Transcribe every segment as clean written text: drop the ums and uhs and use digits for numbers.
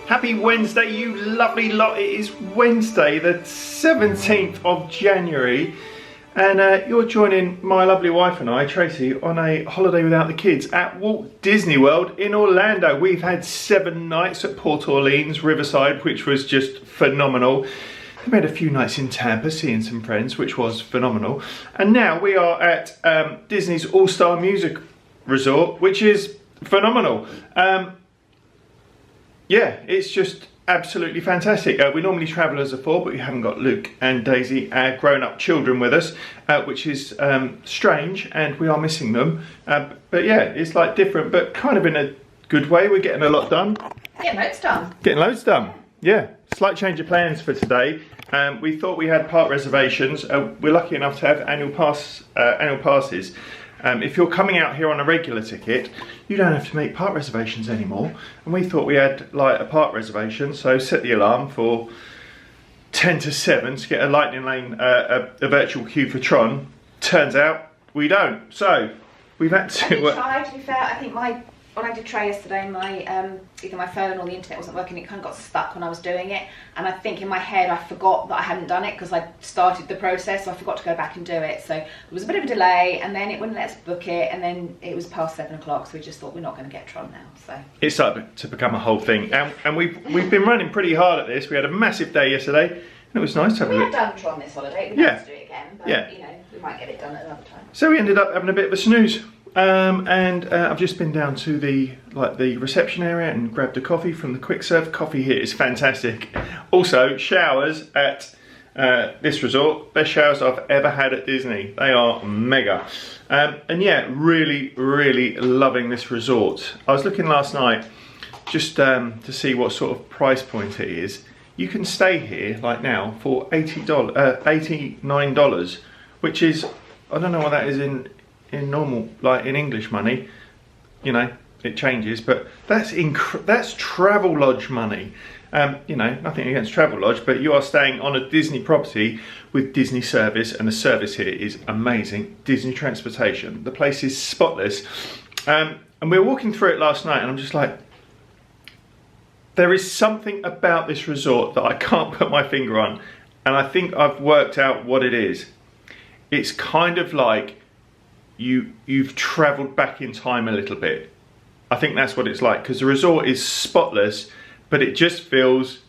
Happy Wednesday, you lovely lot. It is Wednesday, the 17th of January, and you're joining my lovely wife and I, Tracey, on a holiday without the kids at Walt Disney World in Orlando. We've had 7 nights at Port Orleans, Riverside, which was just phenomenal. We had a few nights in Tampa, seeing some friends, which was phenomenal. And now we are at Disney's All-Star Music Resort, which is phenomenal. Yeah, it's just absolutely fantastic. We normally travel as a 4, but we haven't got Luke and Daisy, our grown-up children, with us, which is strange, and we are missing them. But yeah, it's like different, but kind of in a good way. We're getting a lot done. Getting loads done. Getting loads done. Yeah, slight change of plans for today. We thought we had park reservations. We're lucky enough to have annual passes. If you're coming out here on a regular ticket, you don't have to make park reservations anymore. And we thought we had like a park reservation, so set the alarm for 10 to 7 to get a lightning lane, a virtual queue for Tron. Turns out we don't. So we've had to. To be fair, I think when I did try yesterday, either my phone or the internet wasn't working. It kind of got stuck when I was doing it, and I think in my head I forgot that I hadn't done it because I started the process, so I forgot to go back and do it. So there was a bit of a delay, and then it wouldn't let us book it, and then it was past 7 o'clock, so we just thought we're not going to get Tron now. So it started to become a whole thing, and we've been running pretty hard at this. We had a massive day yesterday, and it was nice to have a look. We have done Tron this holiday. We have to do it again, but you know, we might get it done at another time. So we ended up having a bit of a snooze. I've just been down to the reception area and grabbed a coffee from the quick serve. Coffee here is fantastic. Also, showers at this resort, best showers I've ever had at Disney. They are mega. And yeah, really, really loving this resort. I was looking last night just to see what sort of price point it is. You can stay here like now for $89, which is, I don't know what that is in normal, like in English money, you know, it changes, but that's travel lodge money. You know, nothing against travel lodge, but you are staying on a Disney property with Disney service, and the service here is amazing. Disney transportation, the place is spotless. And we were walking through it last night, and I'm just like, there is something about this resort that I can't put my finger on, and I think I've worked out what it is. It's kind of like you've travelled back in time a little bit. I think that's what it's like, because the resort is spotless, but it just feels,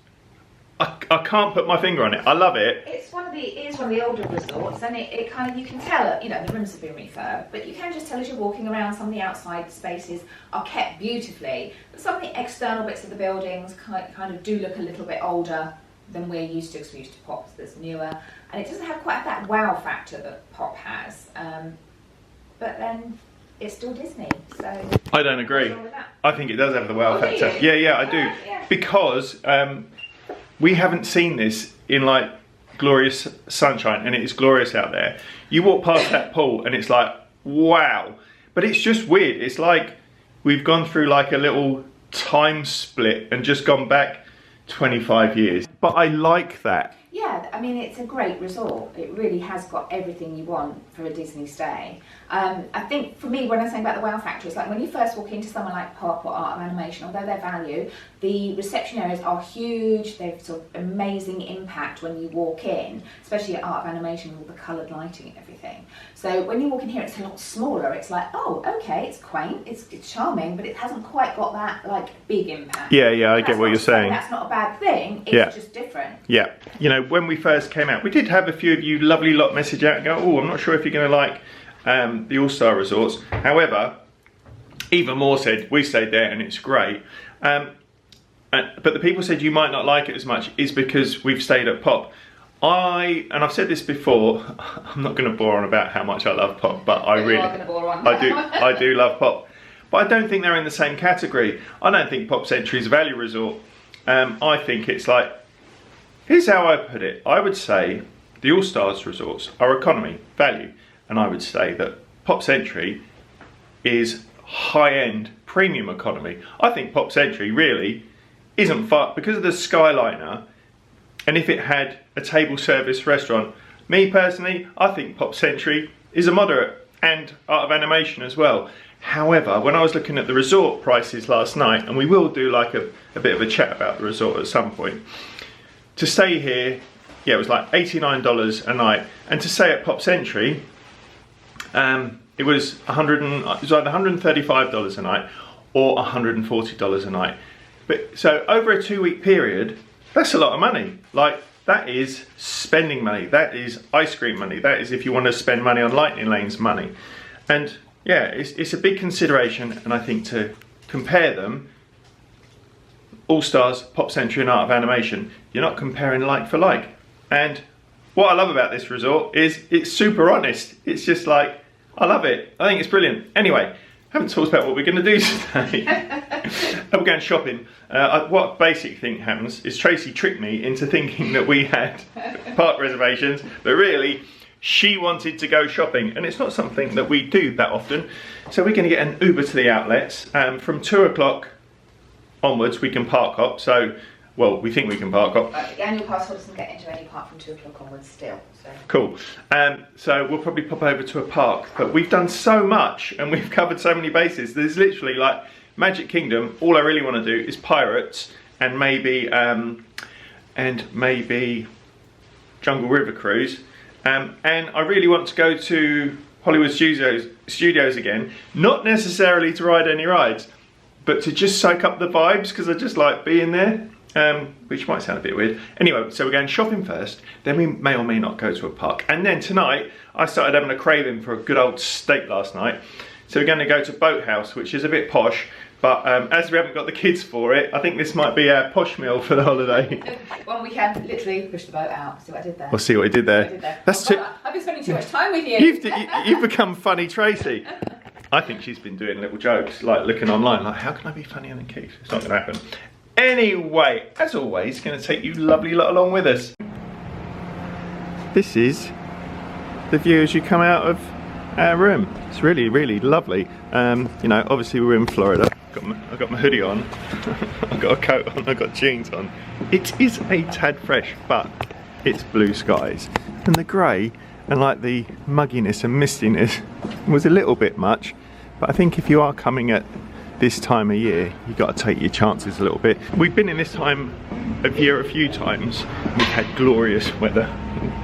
I can't put my finger on it. I love it. It is one of the older resorts, and it kind of, you can tell, you know, the rooms have been refurbed, but you can just tell as you're walking around, some of the outside spaces are kept beautifully, but some of the external bits of the buildings kind of do look a little bit older than we're used to, because we're used to Pop that's newer, and it doesn't have quite that wow factor that Pop has. But then it's still Disney, so I don't agree. I think it does have the wow factor. Yeah, I do. Yeah. Because we haven't seen this in like glorious sunshine, and it is glorious out there. You walk past that pool and it's like, wow. But it's just weird. It's like we've gone through like a little time split and just gone back 25 years. But I like that. Yeah, I mean, it's a great resort. It really has got everything you want for a Disney stay. I think for me, when I'm saying about the wow factor, it's like when you first walk into somewhere like Pop or Art of Animation, although they're value, the reception areas are huge. They've sort of amazing impact when you walk in, especially at Art of Animation with all the coloured lighting and everything. So when you walk in here, it's a lot smaller. It's like, oh, okay, it's quaint, it's charming, but it hasn't quite got that like big impact. Yeah, I get what you're saying. That's not a bad thing. It's just different. Yeah, you know, when we first came out, we did have a few of you lovely lot message out and go, oh, I'm not sure if you're going to like the All-Star Resorts. However, even more said, we stayed there and it's great. But the people said you might not like it as much is because we've stayed at Pop. And I've said this before, I'm not going to bore on about how much I love Pop, but I do love Pop. But I don't think they're in the same category. I don't think Pop Century is a value resort. I think it's like, here's how I put it. I would say the All-Stars resorts are economy, value. And I would say that Pop Century is high-end premium economy. I think Pop Century really isn't far, because of the Skyliner, and if it had a table service restaurant, me personally, I think Pop Century is a moderate, and Art of Animation as well. However, when I was looking at the resort prices last night, and we will do like a bit of a chat about the resort at some point, to stay here, yeah, it was like $89 a night, and to stay at Pop's Entry, it was either $135 a night or $140 a night. But so over a 2-week period, that's a lot of money. Like, that is spending money. That is ice cream money. That is if you want to spend money on lightning lanes money. And yeah, it's a big consideration. And I think to compare them, All Stars, Pop's Entry and Art of Animation, you're not comparing like for like. And what I love about this resort is it's super honest. It's just like, I love it. I think it's brilliant. Anyway, haven't talked about what we're going to do today. We're going shopping. What basic thing happens is Tracey tricked me into thinking that we had park reservations, but really she wanted to go shopping, and it's not something that we do that often. So we're going to get an Uber to the outlets. From 2 o'clock onwards we can park hop. So, well, we think we can park hop. The annual pass holder doesn't get into any park from 2 o'clock onwards still. So. Cool. So we'll probably pop over to a park, but we've done so much and we've covered so many bases. There's literally like Magic Kingdom. All I really want to do is Pirates and maybe Jungle River Cruise. And I really want to go to Hollywood Studios again. Not necessarily to ride any rides, but to just soak up the vibes, because I just like being there. Which might sound a bit weird. Anyway, so we're going shopping first, then we may or may not go to a park. And then tonight, I started having a craving for a good old steak last night. So we're going to go to Boathouse, which is a bit posh, but as we haven't got the kids for it, I think this might be our posh meal for the holiday. Well, we can literally push the boat out. See what I did there? We'll see what he did there. That's I've been spending too much time with you. You've become funny, Tracey. I think she's been doing little jokes, like looking online, like, how can I be funnier than Keith? It's not going to happen. Anyway, as always, going to take you lovely lot along with us. This is the view as you come out of our room. It's really, really lovely. You know, obviously we're in Florida. I've got my hoodie on. I've got a coat on. I've got jeans on. It is a tad fresh, but it's blue skies. And the grey and like the mugginess and mistiness was a little bit much. But I think if you are coming at this time of year, you've got to take your chances a little bit. We've been in this time of year a few times. We've had glorious weather.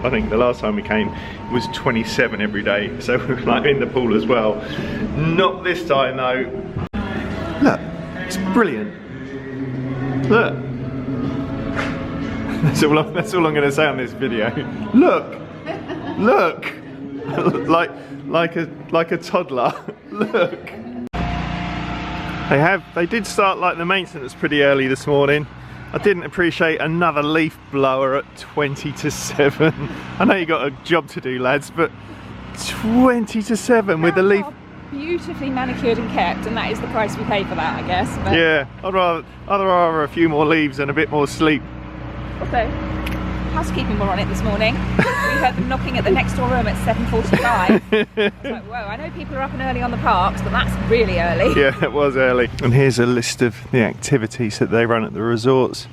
I think the last time we came it was 27 every day, so we were like in the pool as well. Not this time though. Look, it's brilliant. Look. That's all I'm going to say on this video. Look, look, like a toddler. Look. They did start like the maintenance pretty early this morning. I didn't appreciate another leaf blower at 20 to 7. I know you got a job to do, lads, but 20 to 7 with the leaf. Beautifully manicured and kept, and that is the price we pay for that, I guess. But yeah, I'd rather a few more leaves and a bit more sleep. Also, housekeeping were on it this morning. We heard them knocking at the next door room at 7:45. It's like, whoa, I know people are up and early on the parks, but that's really early. Yeah, it was early. And here's a list of the activities that they run at the resorts.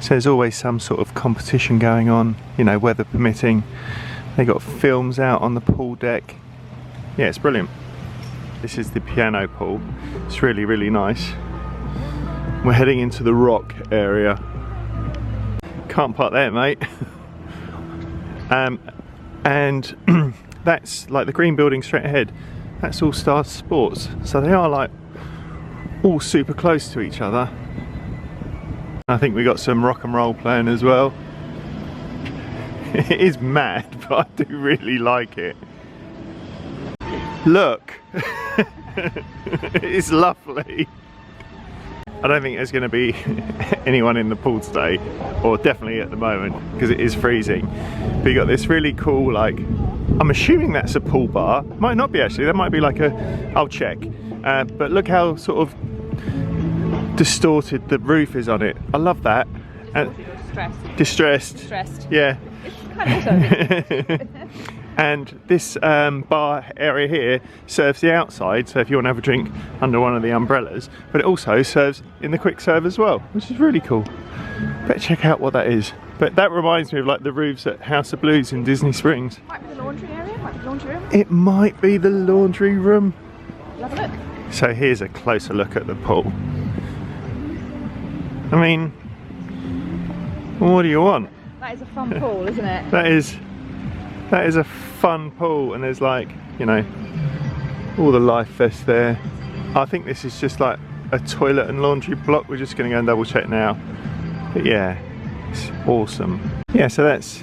So there's always some sort of competition going on, you know, weather permitting. They got films out on the pool deck. Yeah, it's brilliant. This is the piano pool. It's really, really nice. We're heading into the rock area. Can't park there, mate. And that's like the green building straight ahead. That's All Star Sports. So they are like all super close to each other. I think we got some rock and roll playing as well. It is mad, but I do really like it. Look, it's lovely. I don't think there's going to be anyone in the pool today, or definitely at the moment, because it is freezing. But you got this really cool, like, I'm assuming that's a pool bar. Might not be actually, that might be like a, I'll check. But look how sort of distorted the roof is on it. I love that. Distressed. Distressed. Yeah. It's kind of And this bar area here serves the outside, so if you want to have a drink under one of the umbrellas, but it also serves in the quick serve as well, which is really cool. Better check out what that is. But that reminds me of like the roofs at House of Blues in Disney Springs. Might be the laundry area, might be the laundry room. It might be the laundry room. we'll have a look. So here's a closer look at the pool. I mean, what do you want? That is a fun pool, isn't it? That is a fun pool, and there's like, you know, all the life vests there. I think this is just like a toilet and laundry block. We're just going to go and double check now. But yeah, it's awesome. Yeah, so that's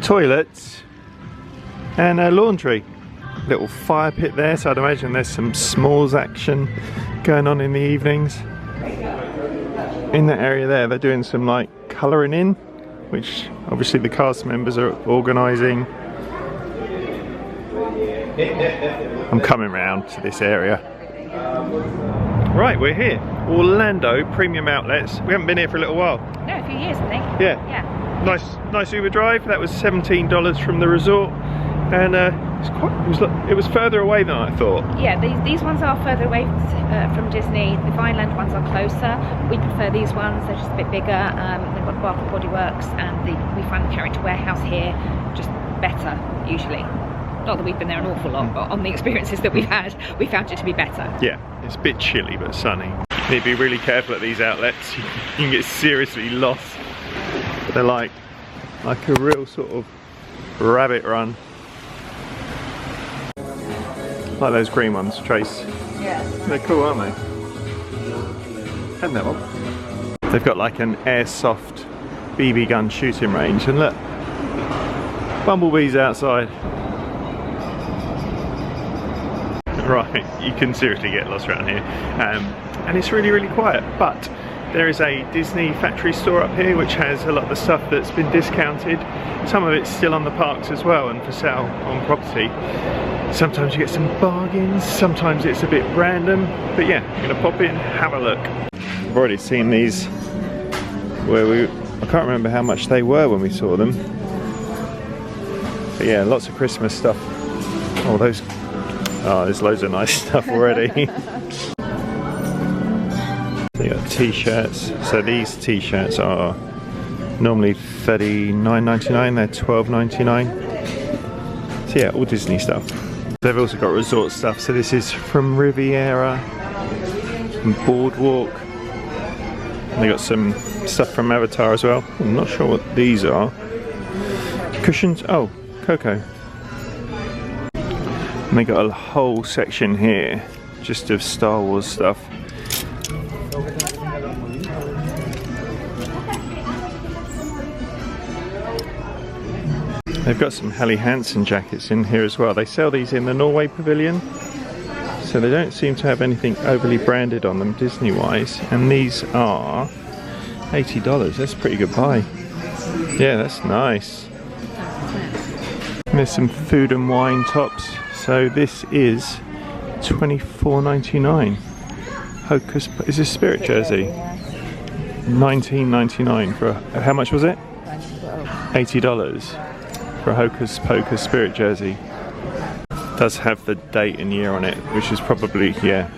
toilets and a laundry. Little fire pit there, so I'd imagine there's some s'mores action going on in the evenings. In that area there, they're doing some like colouring in, which obviously the cast members are organising. I'm coming round to this area. Right, we're here. Orlando Premium Outlets. We haven't been here for a little while. No, a few years, I think. Yeah. Yeah. Nice Uber drive. That was $17 from the resort, and it was further away than I thought. Yeah, these ones are further away from Disney. The Vineland ones are closer. We prefer these ones. They're just a bit bigger. They've got Bath and Bodyworks, and we find the character warehouse here just better usually. Not that we've been there an awful lot, but on the experiences that we've had, we found it to be better. Yeah, it's a bit chilly but sunny. You need to be really careful at these outlets. You can get seriously lost. They're like a real sort of rabbit run. Like those green ones, Trace. Yeah. They're cool, aren't they? And they're on. They've got like an airsoft BB gun shooting range, and look, bumblebees outside. Right, you can seriously get lost around here, and it's really quiet, but there is a Disney factory store up here which has a lot of the stuff that's been discounted. Some of it's still on the parks as well and for sale on property. Sometimes you get some bargains, sometimes it's a bit random, but yeah, I'm going to pop in, have a look. I've already seen these where I can't remember how much they were when we saw them, but yeah, lots of Christmas stuff. There's loads of nice stuff already. They got t-shirts. So these t-shirts are normally $39.99, they're $12.99. So yeah, all Disney stuff. They've also got resort stuff. So this is from Riviera, from Boardwalk. And they got some stuff from Avatar as well. I'm not sure what these are. Cushions, oh, Coco. And they got a whole section here just of Star Wars stuff. They've got some Helly Hansen jackets in here as well. They sell these in the Norway Pavilion, so they don't seem to have anything overly branded on them Disney wise. And these are $80. That's a pretty good buy. Yeah, that's nice. And there's some food and wine tops. So this is $24.99. Hocus, is this Spirit jersey? $19.99 for how much was it? $80 for a Hocus Pocus Spirit jersey. Does have the date and year on it, which is probably yeah.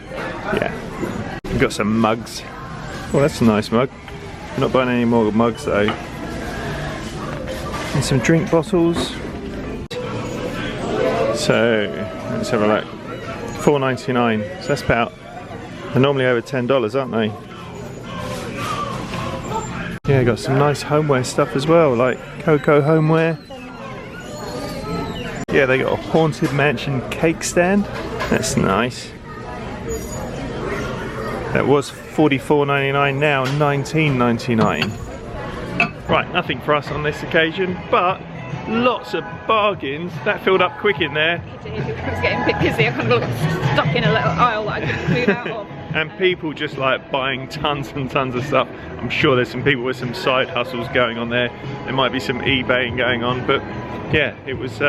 We've got some mugs. Oh, that's a nice mug. I'm not buying any more mugs though. And some drink bottles. So let's have a look. $4.99. So that's about. They're normally over $10, aren't they? Yeah, got some nice homeware stuff as well, like Coco homeware. Yeah, they got a Haunted Mansion cake stand. That's nice. That was $44.99, now $19.99. Right, nothing for us on this occasion, but lots of bargains. That filled up quick in there. It was getting a bit busy. I kind of got stuck in a little aisle that I couldn't move out of. And people just like buying tons and tons of stuff. I'm sure there's some people with some side hustles going on there. There might be some eBaying going on, but yeah, it was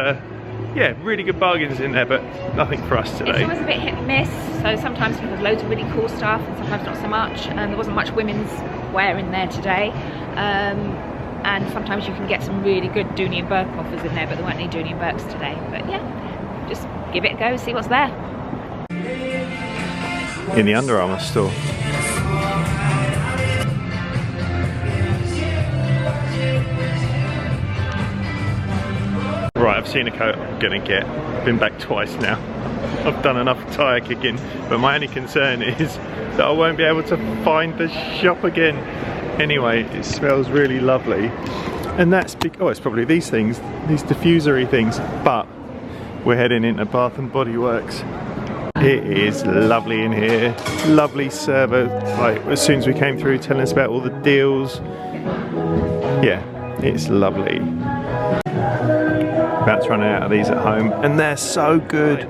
yeah, really good bargains in there, but nothing for us today. It's always a bit hit and miss, so sometimes we have loads of really cool stuff and sometimes not so much, and there wasn't much women's wear in there today. And sometimes you can get some really good Dooney and Burke offers in there, but there weren't any Dooney and Burkes today. But yeah, just give it a go, see what's there. In the Under Armour store. Right, I've seen a coat I'm gonna get. been back twice now. I've done enough tyre kicking, but my only concern is that I won't be able to find the shop again. Anyway, it smells really lovely. And that's oh, it's probably these things, these diffusery things, but we're heading into Bath and Bodyworks. It is lovely in here. Lovely server, like as soon as we came through telling us about all the deals. Yeah, it's lovely. About to run out of these at home, and they're so good.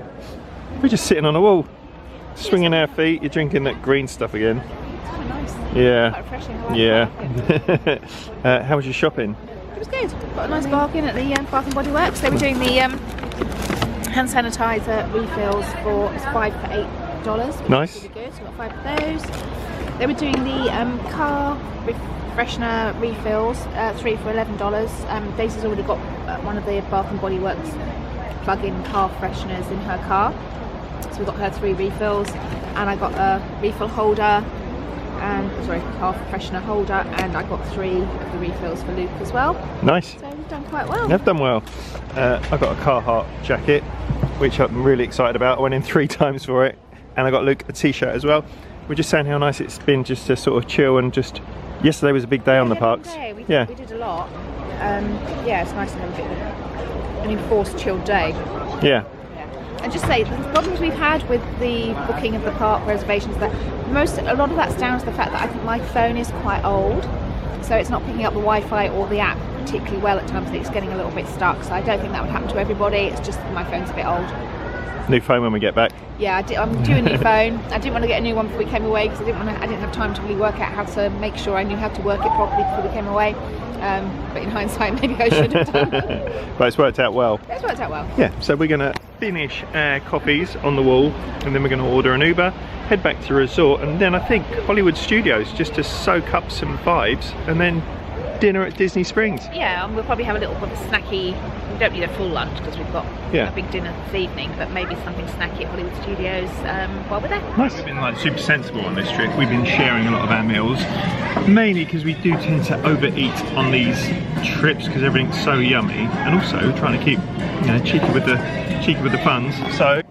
We're just sitting on a wall, swinging our feet. You're drinking that green stuff again. Oh, nice. Yeah. Quite refreshing. I like Yeah. How was your shopping? It was good. Got a nice bargain at the Bath and Bodyworks. They were doing the hand sanitizer refills for $5 for $8. Nice. Really good. So we got 5 of those. They were doing the car freshener refills, 3 for $11. Daisy's already got one of the Bath and Bodyworks plug-in car fresheners in her car, so we got her 3 refills, and I got a refill holder and car freshener holder, and I got 3 of the refills for Luke as well. Nice. So we've done quite well. You've done well. I got a Carhartt jacket, which I'm really excited about. I went in 3 times for it, and I got Luke a t-shirt as well. We're just saying how nice it's been just to sort of chill, and just yesterday was a big day on the parks. We did a lot. Yeah, it's nice to have a bit of an enforced chilled day. Yeah. And just say the problems we've had with the booking of the park reservations, that a lot of that's down to the fact that I think my phone is quite old, so it's not picking up the Wi-Fi or the app particularly well at times. It's getting a little bit stuck, so I don't think that would happen to everybody. It's just my phone's a bit old. New phone when we get back. Yeah, I'm due a new phone. I didn't want to get a new one before we came away, because I didn't have time to really work out how to make sure I knew how to work it properly before we came away. But in hindsight, maybe I should have done. But it's worked out well. It's worked out well. Yeah, so we're going to finish our coffees on the wall, and then we're going to order an Uber, head back to the resort, and then I think Hollywood Studios, just to soak up some vibes, and then dinner at Disney Springs. Yeah, and we'll probably have a little bit of a snacky. We don't need a full lunch because we've got a big dinner this evening, but maybe something snacky at Hollywood Studios while we're there. Nice. We've been like super sensible on this trip. We've been sharing a lot of our meals, mainly because we do tend to overeat on these trips because everything's so yummy, and also trying to keep, you know, cheeky with the funds. So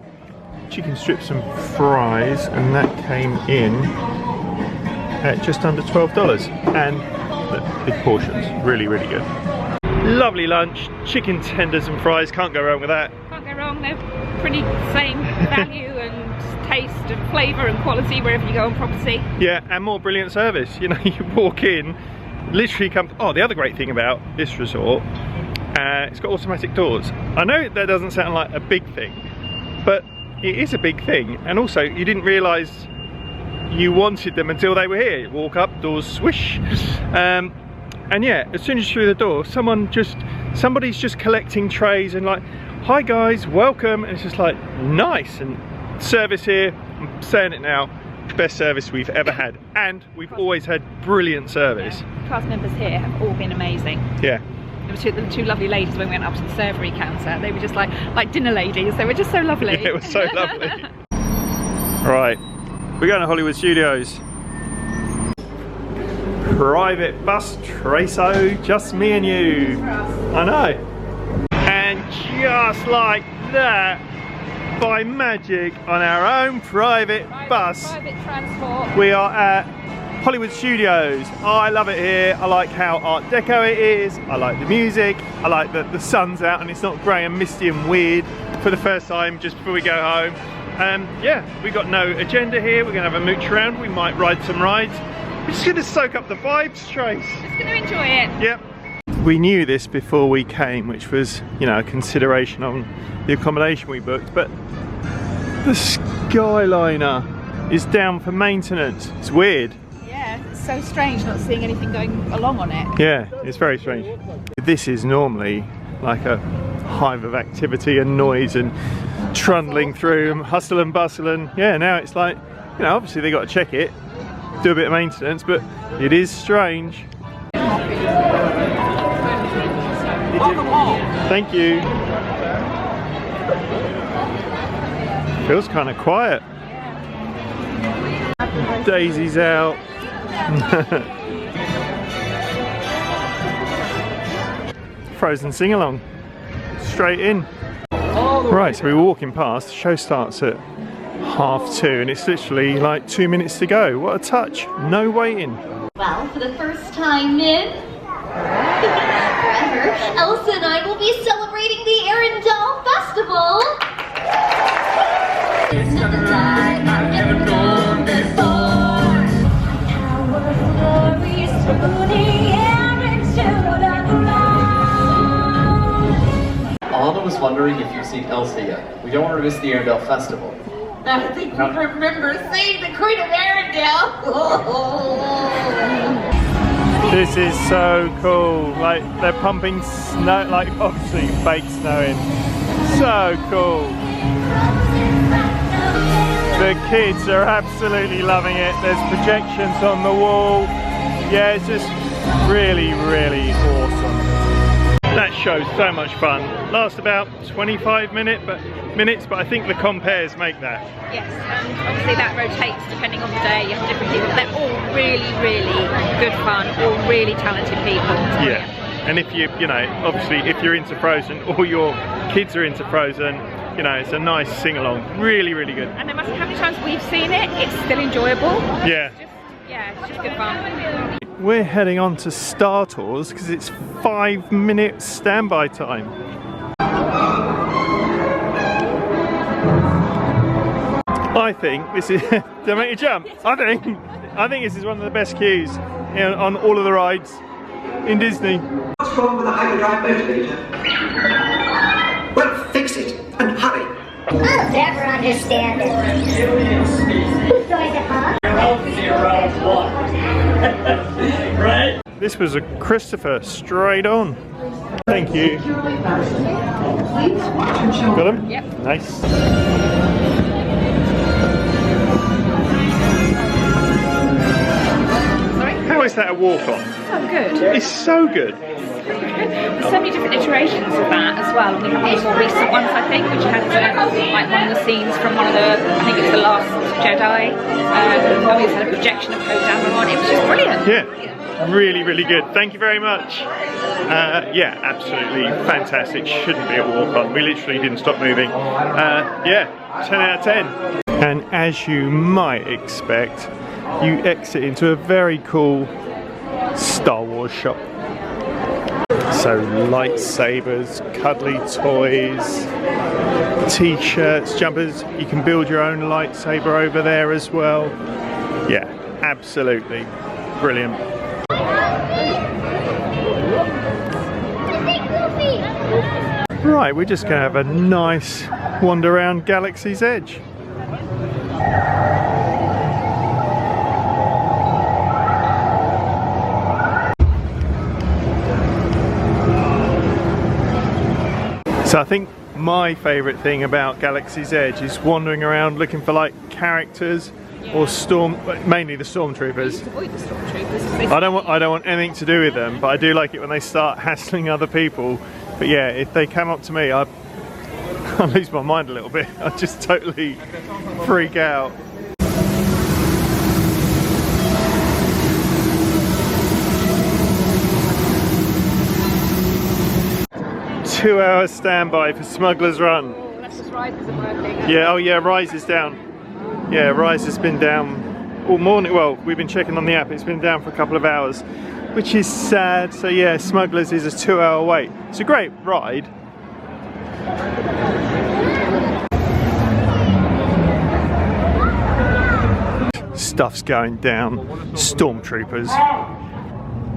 chicken strips and fries, and that came in at just under $12, and big portions, really good. Lovely lunch, chicken tenders and fries, can't go wrong with that. Can't go wrong, they're pretty same value and taste and flavour and quality wherever you go on property. Yeah, and more brilliant service. You know, you walk in, literally come. Oh, the other great thing about this resort, it's got automatic doors. I know that doesn't sound like a big thing, but it is a big thing. And also, you didn't realise you wanted them until they were here. You walk up, doors swish. And yeah, as soon as you're through the door, somebody's just collecting trays and like, hi guys, welcome. And it's just like, nice. And service here, I'm saying it now, best service we've ever had. And we've always had brilliant service. Yeah. Cast members here have all been amazing. Yeah. There were 2 lovely ladies when we went up to the servery counter. They were just like dinner ladies. They were just so lovely. Yeah, it was so lovely. Right, we're going to Hollywood Studios. Private bus, Tracey, just me and you. I know. And just like that, by magic, on our own private bus, private transport, we are at Hollywood Studios. Oh, I love it here. I like how Art Deco it is. I like the music. I like that the sun's out and it's not grey and misty and weird for the first time just before we go home. Yeah, we got no agenda here. We're gonna have a mooch around. We might ride some rides. We're just gonna soak up the vibes, Trace. Just gonna enjoy it. Yep. We knew this before we came, which was, you know, a consideration on the accommodation we booked, but the Skyliner is down for maintenance. It's weird. Yeah, it's so strange not seeing anything going along on it. Yeah, it's very strange. This is normally like a hive of activity and noise and trundling through and hustle and bustle, and yeah, now it's like, you know, obviously they got to check it, do a bit of maintenance, but it is strange. Thank you. Feels kind of quiet. Daisy's out. Frozen sing-along. Straight in. Oh, Right, so we were walking past. The show starts at 2:30 and it's literally like 2 minutes to go. What a touch. No waiting. Well, for the first time in forever, Elsa and I will be celebrating the Arendelle Festival. It's not the time I've never known before. Our glories through the air into the ground. Alana was wondering if you've seen Elsa yet. We don't want to miss the Arendelle Festival. I think you remember seeing the Queen of Arendelle. This is so cool. Like they're pumping snow, like obviously fake snow in. So cool. The kids are absolutely loving it. There's projections on the wall. Yeah, it's just really, really awesome. That show's so much fun. Lasts about 25 minutes, but I think the compares make that. Yes, and obviously that rotates depending on the day. You have different people. They're all really, really good fun. All really talented people. Yeah, and if you know, obviously if you're into Frozen or your kids are into Frozen, you know, it's a nice sing-along. Really, really good. And no matter how many times we've seen it, it's still enjoyable. Yeah. It's just good fun. We're heading on to Star Tours because it's 5 minutes standby time. I think this is, did I make you jump? I think this is one of the best queues on all of the rides in Disney. What's wrong with the hyperdrive motivator? Well, fix it and hurry. I'll never understand it. Who's going to huh? Right? This was a Christopher straight on. Thank you. Got him? Yep. Nice. Sorry? How is that a walk-on? So good. It's so good. There's so many different iterations of that as well. We have these more recent ones, I think, which had like one of the scenes from one of the, I think it was The Last Jedi. And we had a projection of Poe Dameron. It was just brilliant. Yeah, really, really good. Thank you very much. Yeah, absolutely fantastic. Shouldn't be a walk-on. We literally didn't stop moving. Yeah, 10 out of 10. And as you might expect, you exit into a very cool Star Wars shop. So lightsabers, cuddly toys, t-shirts, jumpers. You can build your own lightsaber over there as well. Yeah, absolutely brilliant. Right, we're just going to have a nice wander around Galaxy's Edge. So I think my favourite thing about Galaxy's Edge is wandering around looking for like characters or mainly the stormtroopers. Avoid the stormtroopers. I don't want anything to do with them, but I do like it when they start hassling other people. But yeah, if they come up to me, I lose my mind a little bit. I just totally freak out. Two-hour standby for Smuggler's Run. Oh, let's just ride because of working. Yeah, oh yeah, Rise is down. Yeah, Rise has been down all morning. Well, we've been checking on the app. It's been down for a couple of hours, which is sad. So yeah, Smugglers is a 2-hour wait. It's a great ride. Stuff's going down. Stormtroopers.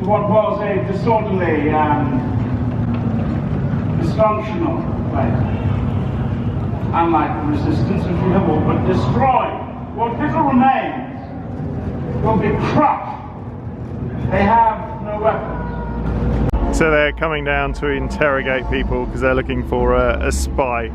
What was a disorderly dysfunctional place. Unlike the resistance, which we have all but destroyed, what little remains will be crushed. They have no weapons. So they're coming down to interrogate people because they're looking for a spy.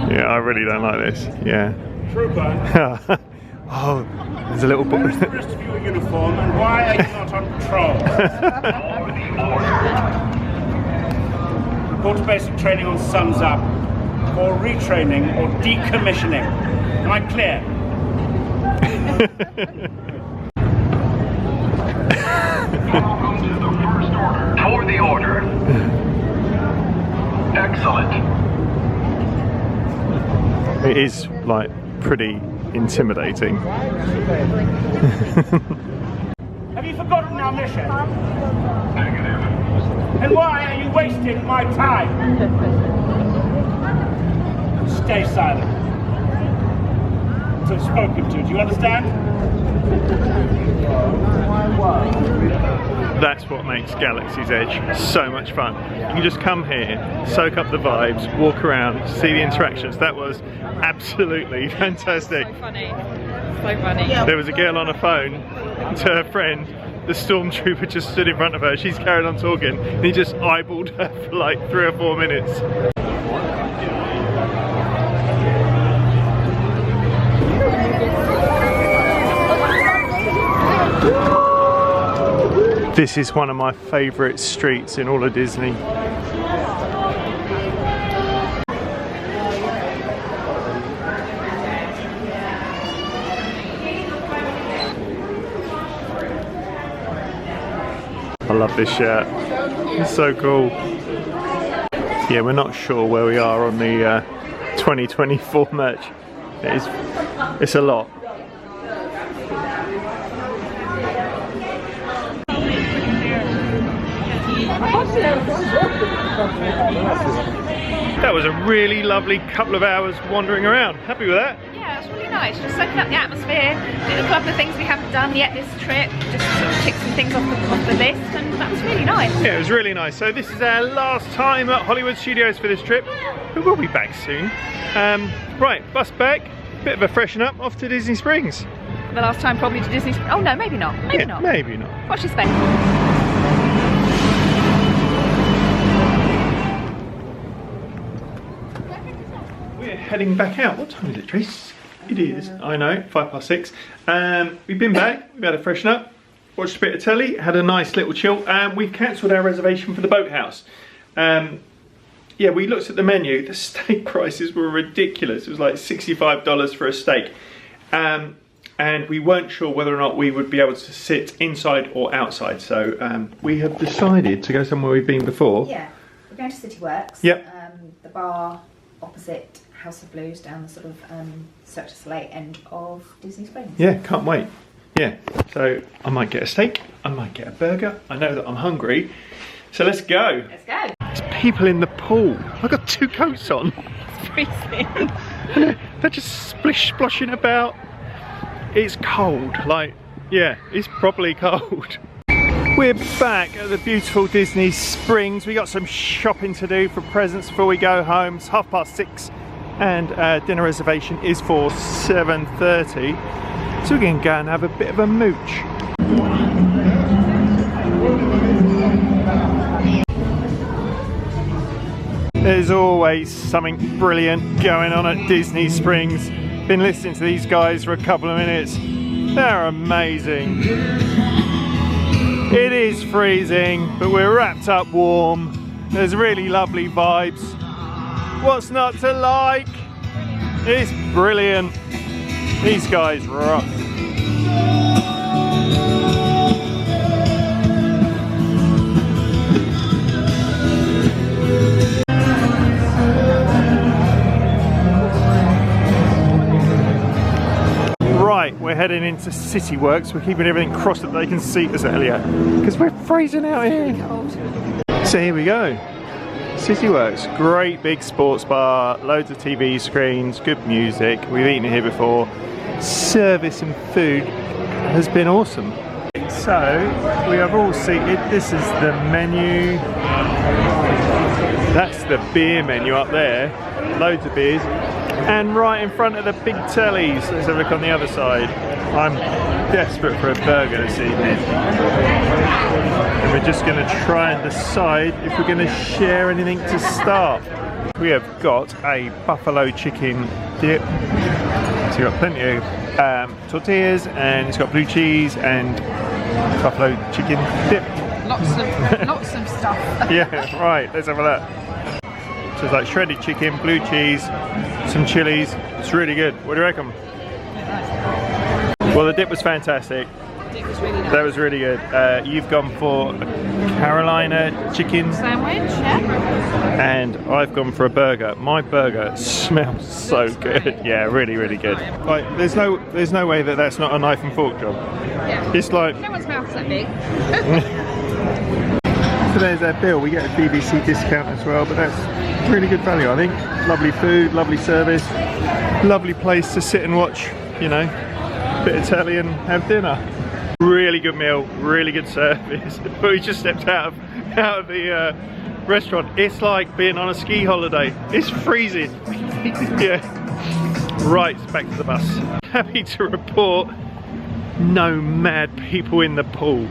Yeah, I really don't like this. Yeah. Trooper. Oh, there's a little book. Where is the rest of your uniform and why are you not on patrol? Report to basic training on Sums Up, or retraining or decommissioning. Am I clear? Welcome to the First Order. For the order. Excellent. It is like pretty intimidating. Have you forgotten our mission? Negative. And why are you wasting my time? Stay silent. Until spoken to. Do you understand? That's what makes Galaxy's Edge so much fun. You can just come here, soak up the vibes, walk around, see the interactions. That was absolutely fantastic. So funny. So funny. There was a girl on a phone to her friend. The stormtrooper just stood in front of her. She's carried on talking, and he just eyeballed her for like 3 or 4 minutes. This is one of my favourite streets in all of Disney. I love this shirt. It's so cool. Yeah, we're not sure where we are on the 2024 merch. It's a lot. That was a really lovely couple of hours wandering around. Happy with that? Yeah, it's really nice. Just soaking up the atmosphere, did a couple of things we haven't done yet this trip, just sort of tick some things off the list, and that was really nice. Yeah, it was really nice. So this is our last time at Hollywood Studios for this trip. We will be back soon. Right, bus back, bit of a freshen up, off to Disney Springs. The last time probably to Disney. Oh no, maybe not. Maybe Yeah, not. maybe not. Watch your space. We're heading back out. What time is it, Trace? It is, I know, 6:05. We've been back, we've had a freshen up, watched a bit of telly, had a nice little chill, and we've cancelled our reservation for the boathouse. Yeah, we looked at the menu, the steak prices were ridiculous. It was like $65 for a steak. And we weren't sure whether or not we would be able to sit inside or outside. So we have decided to go somewhere we've been before. Yeah, we're going to City Works. Yep. The bar opposite House of Blues down the sort of Cirque du Soleil end of Disney Springs. Yeah, can't wait. Yeah, so I might get a steak, I might get a burger. I know that I'm hungry. So let's go. Let's go. There's people in the pool. I've got 2 coats on. It's freezing. They're just splashing about. It's cold, like, yeah, it's properly cold. We're back at the beautiful Disney Springs. We got some shopping to do for presents before we go home. It's 6:30 and dinner reservation is for 7:30. So we're going to go and have a bit of a mooch. There's always something brilliant going on at Disney Springs. Been listening to these guys for a couple of minutes. They're amazing. It is freezing, but we're wrapped up warm. There's really lovely vibes. What's not to like? It's brilliant. These guys rock. Right, we're heading into City Works. We're keeping everything crossed that they can see us earlier because we're freezing out here. So here we go. City Works, great big sports bar, loads of TV screens, good music. We've eaten here before. Service and food has been awesome. So we are all seated. This is the menu. That's the beer menu up there. Loads of beers. And right in front of the big tellies. Let's have a look on the other side. I'm desperate for a burger this evening. And we're just going to try and decide if we're going to share anything to start. We have got a buffalo chicken dip. So you've got plenty of tortillas, and it's got blue cheese and buffalo chicken dip. Lots of stuff. Yeah, right, let's have a look. So it's like shredded chicken, blue cheese, some chilies. It's really good. What do you reckon? Well, the dip was fantastic. It was really nice. That was really good. You've gone for a Carolina chicken Sandwich, yeah. and I've gone for a burger. My burger smells so good. Yeah, really, really good. Like, there's no way that that's not a knife and fork job. Yeah. It's like. No one's mouth's that big. So there's our bill. We get a BBC discount as well, but that's really good value, I think. Lovely food, lovely service, lovely place to sit and watch, you know, a bit of telly and have dinner. Really good meal, really good service. But we just stepped out of the restaurant. It's like being on a ski holiday. It's freezing. Yeah. Right, back to the bus. Happy to report, no mad people in the pool.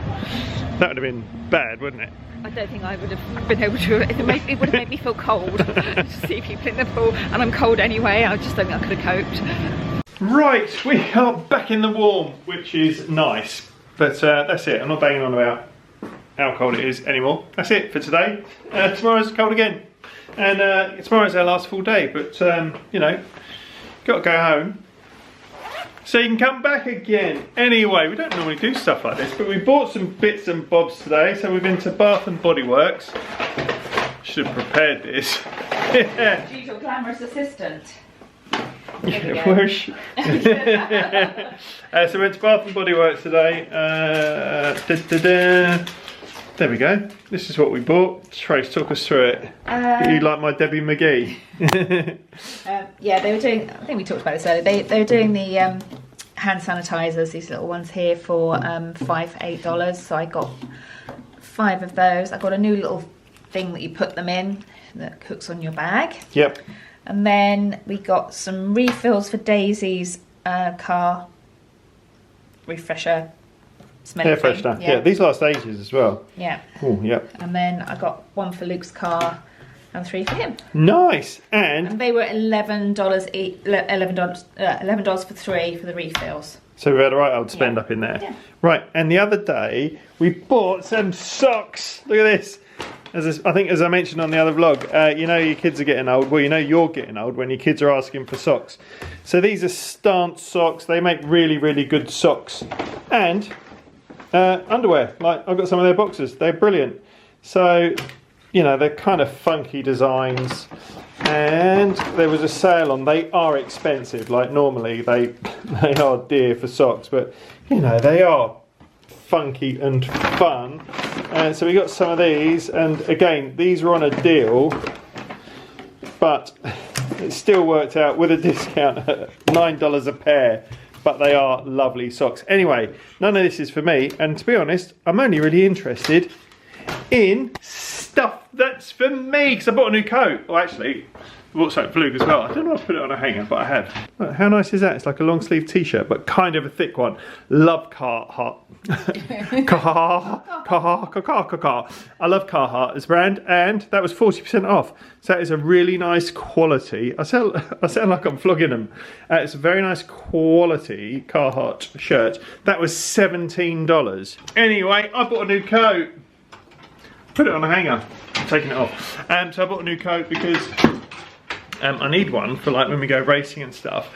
That would have been bad, wouldn't it? I don't think I would have been able to. It would have made me feel cold to see people in the pool, and I'm cold anyway. I just don't think I could have coped. Right, we are back in the warm, which is nice. But that's it. I'm not banging on about how cold it is anymore. That's it for today. Tomorrow's cold again, and tomorrow's our last full day. But you know, got to go home so you can come back again. Anyway, we don't normally do stuff like this, but we bought some bits and bobs today. So we've been to Bath and Bodyworks. Should have prepared this. She's your glamorous assistant. Yeah, where is she? So we went to Bath and Bodyworks today. There we go. This is what we bought. Trace, talk us through it. You like my Debbie McGee? Yeah, they were doing. I think we talked about this earlier. They were doing the hand sanitizers. These little ones here for $5 for $8. So I got 5 of those. I got a new little thing that you put them in that hooks on your bag. Yep. And then we got some refills for Daisy's car refresher. Air freshener. Yeah, these last ages as well. Yeah. Oh, yep. And then I got 1 for Luke's car and 3 for him. Nice. And they were $11 each. $11 for 3 for the refills. So we had a right old spend up in there. Yeah. Right, and the other day we bought some socks. Look at this. I think as I mentioned on the other vlog, you know your kids are getting old. Well, you know you're getting old when your kids are asking for socks. So these are Stance socks. They make really, really good socks. And underwear. Like, I've got some of their boxers. They're brilliant. So, you know, they're kind of funky designs. And there was a sale on. They are expensive. Like, normally they are dear for socks. But, you know, they are funky and fun. So we got some of these, and again, these were on a deal, but it still worked out with a discount at $9 a pair. But they are lovely socks. Anyway, none of this is for me, and to be honest, I'm only really interested in stuff that's for me, because I bought a new coat. Well, actually, I bought something for Luke as well. I don't know if I put it on a hanger, but I have. Look, how nice is that? It's like a long sleeve t-shirt, but kind of a thick one. Love Carhartt. Carhartt. I love Carhartt as a brand, and that was 40% off. So that is a really nice quality. I sound like I'm flogging them. It's a very nice quality Carhartt shirt. That was $17. Anyway, I bought a new coat. Put it on a hanger. I'm taking it off. So I bought a new coat because I need one for like when we go racing and stuff.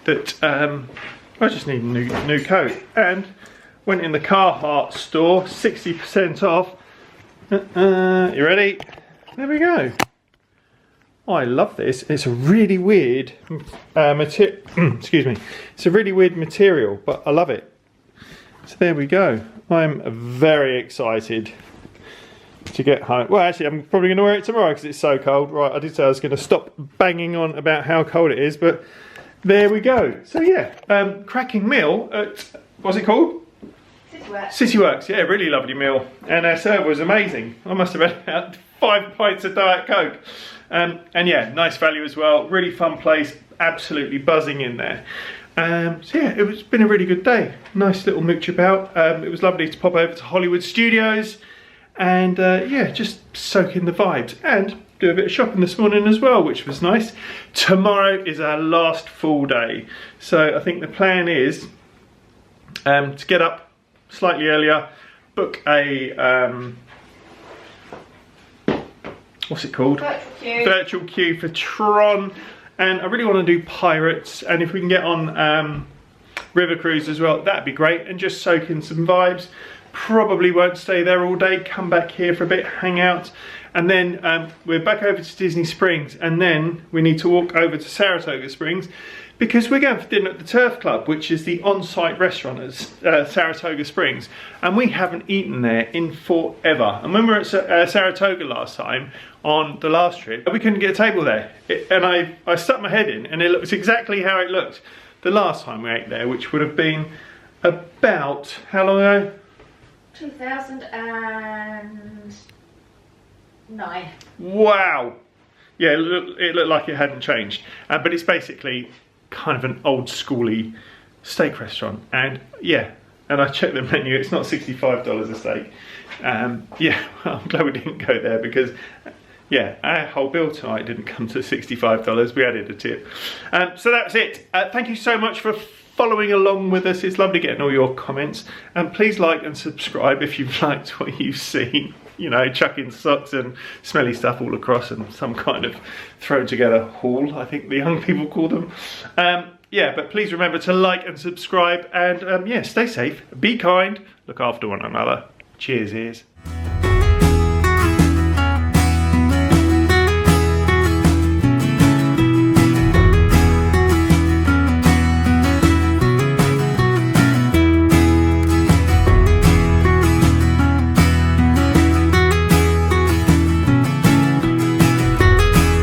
That I just need a new coat. And went in the Carhartt store, 60% off. You ready? There we go. Oh, I love this. It's a really weird excuse me. It's a really weird material, but I love it. So there we go. I'm very excited to get home. Well, actually, I'm probably going to wear it tomorrow because it's so cold. Right, I did say I was going to stop banging on about how cold it is, but there we go. So yeah, cracking meal at, what's it called? Cityworks. Yeah, really lovely meal. And our server was amazing. I must have had about 5 pints of Diet Coke. And yeah, nice value as well. Really fun place. Absolutely buzzing in there. So yeah, it's been a really good day. Nice little mooch about. It was lovely to pop over to Hollywood Studios. And yeah, just soak in the vibes. And do a bit of shopping this morning as well, which was nice. Tomorrow is our last full day. So I think the plan is to get up slightly earlier, book a what's it called? Virtual queue for Tron, and I really want to do Pirates, and if we can get on river cruise as well, that'd be great, and just soak in some vibes. Probably won't stay there all day, come back here for a bit, hang out, and then we're back over to Disney Springs, and then we need to walk over to Saratoga Springs because we're going for dinner at the Turf Club, which is the on-site restaurant at Saratoga Springs, and we haven't eaten there in forever. And when we were at Saratoga last time, on the last trip, we couldn't get a table there, and I stuck my head in, and it looks exactly how it looked the last time we ate there, which would have been about, how long ago? 2009. Wow. Yeah, it looked like it hadn't changed, but it's basically kind of an old schooly steak restaurant, and yeah, and I checked the menu, it's not $65 a steak. Yeah, well, I'm glad we didn't go there because yeah, our whole bill tonight didn't come to $65, we added a tip. So that's it. Thank you so much for following along with us. It's lovely getting all your comments, and please like and subscribe if you've liked what you've seen. You know, chucking socks and smelly stuff all across and some kind of thrown together haul, I think the young people call them. Yeah, but please remember to like and subscribe, and yeah, stay safe, be kind, look after one another. Cheers, ears.